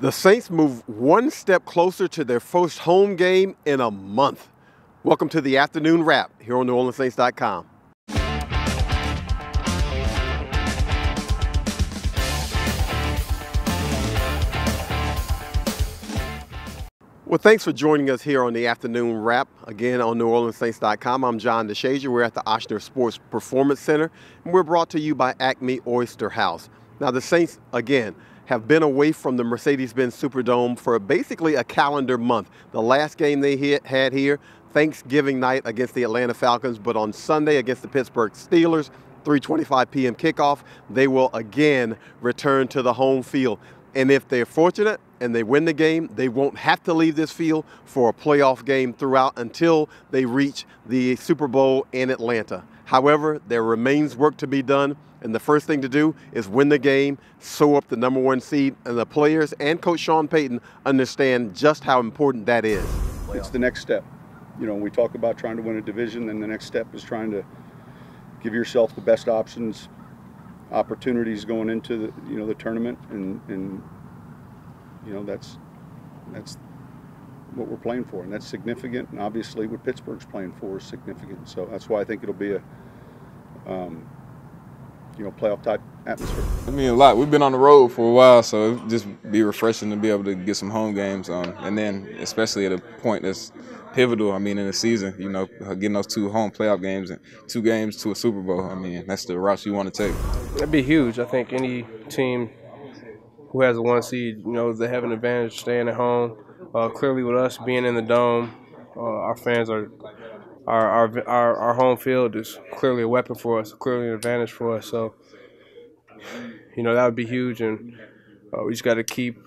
The Saints move one step closer to their first home game in a month. Welcome to the afternoon wrap here on NewOrleansSaints.com. Well, thanks for joining us here on the afternoon wrap, again on NewOrleansSaints.com. I'm DeShazier. We're at the Ochsner Sports Performance Center, and we're brought to you by ACME Oyster House. Now, the Saints, again, have been away from the Mercedes-Benz Superdome for basically a calendar month. The last game they had here, Thanksgiving night against the Atlanta Falcons, but on Sunday against the Pittsburgh Steelers, 3:25 p.m. kickoff, they will again return to the home field. And if they're fortunate and they win the game, they won't have to leave this field for a playoff game throughout until they reach the Super Bowl in Atlanta. However, there remains work to be done, and the first thing to do is win the game, sew up the #1 seed, and the players and Coach Sean Payton understand just how important that is. It's the next step. You know, we talk about trying to win a division, then the next step is trying to give yourself the best opportunities going into the tournament, and that's what we're playing for, and that's significant. And obviously, what Pittsburgh's playing for is significant. So that's why I think it'll be a playoff type atmosphere. I mean, a lot. We've been on the road for a while, so it'll just be refreshing to be able to get some home games, and then especially at a point that's pivotal. I mean, in the season, getting those 2 home playoff games and 2 games to a Super Bowl. I mean, that's the route you want to take. That'd be huge. I think any team who has a 1 seed, they have an advantage staying at home. Clearly, with us being in the dome, our fans are our home field is clearly a weapon for us, clearly an advantage for us. So, that would be huge, and we just got to keep,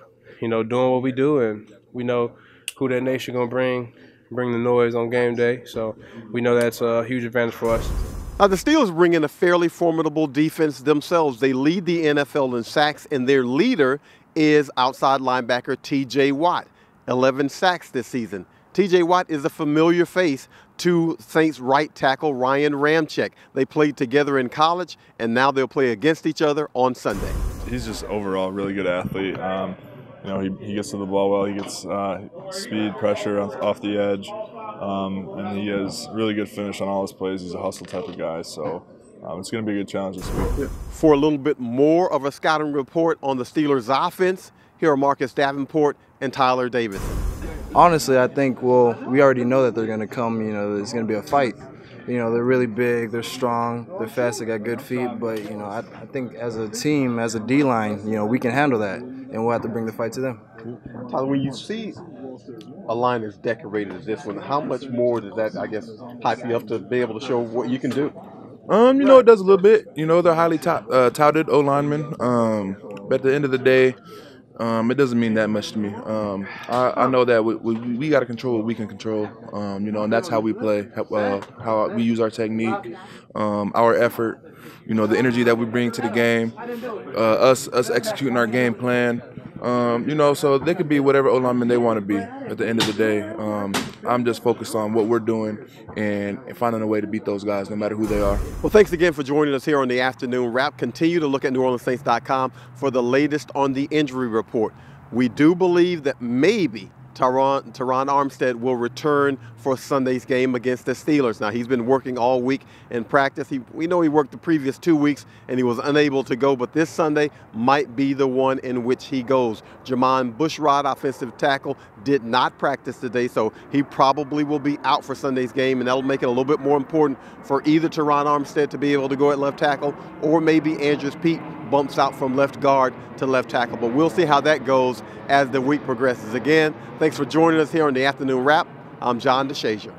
doing what we do, and we know who that nation gonna bring the noise on game day. So we know that's a huge advantage for us. Now, the Steelers bring in a fairly formidable defense themselves. They lead the NFL in sacks, and their leader is outside linebacker T.J. Watt, 11 sacks this season. T.J. Watt is a familiar face to Saints right tackle Ryan Ramczyk. They played together in college, and now they'll play against each other on Sunday. He's just overall a really good athlete. He gets to the ball well. He gets speed, pressure off the edge, and he has really good finish on all his plays. He's a hustle type of guy, so it's going to be a good challenge this week. For a little bit more of a scouting report on the Steelers' offense, here are Marcus Davenport and Tyler Davidson. Honestly, I think, we already know that they're going to come. It's going to be a fight. They're really big, they're strong, they're fast, they got good feet, but, I think as a team, as a D-line, we can handle that, and we'll have to bring the fight to them. Tyler, when you see a line as decorated as this one, how much more does that, I guess, hype you up to be able to show what you can do? It does a little bit. They're highly touted O-linemen, but at the end of the day, it doesn't mean that much to me. I know that we got to control what we can control, and that's how we play, how we use our technique, our effort, the energy that we bring to the game, us executing our game plan. So they could be whatever O-lineman they want to be at the end of the day. I'm just focused on what we're doing and finding a way to beat those guys no matter who they are. Well, thanks again for joining us here on the afternoon wrap. Continue to look at NewOrleansSaints.com for the latest on the injury report. We do believe that maybe Teron Armstead will return for Sunday's game against the Steelers. Now, he's been working all week in practice. We know he worked the previous 2 weeks and he was unable to go, but this Sunday might be the one in which he goes. Jamon Bushrod, offensive tackle, did not practice today, so he probably will be out for Sunday's game, and that'll make it a little bit more important for either Teron Armstead to be able to go at left tackle, or maybe Andrews Pete bumps out from left guard to left tackle. But we'll see how that goes as the week progresses. Again, thanks for joining us here on the afternoon wrap. I'm John DeShazier.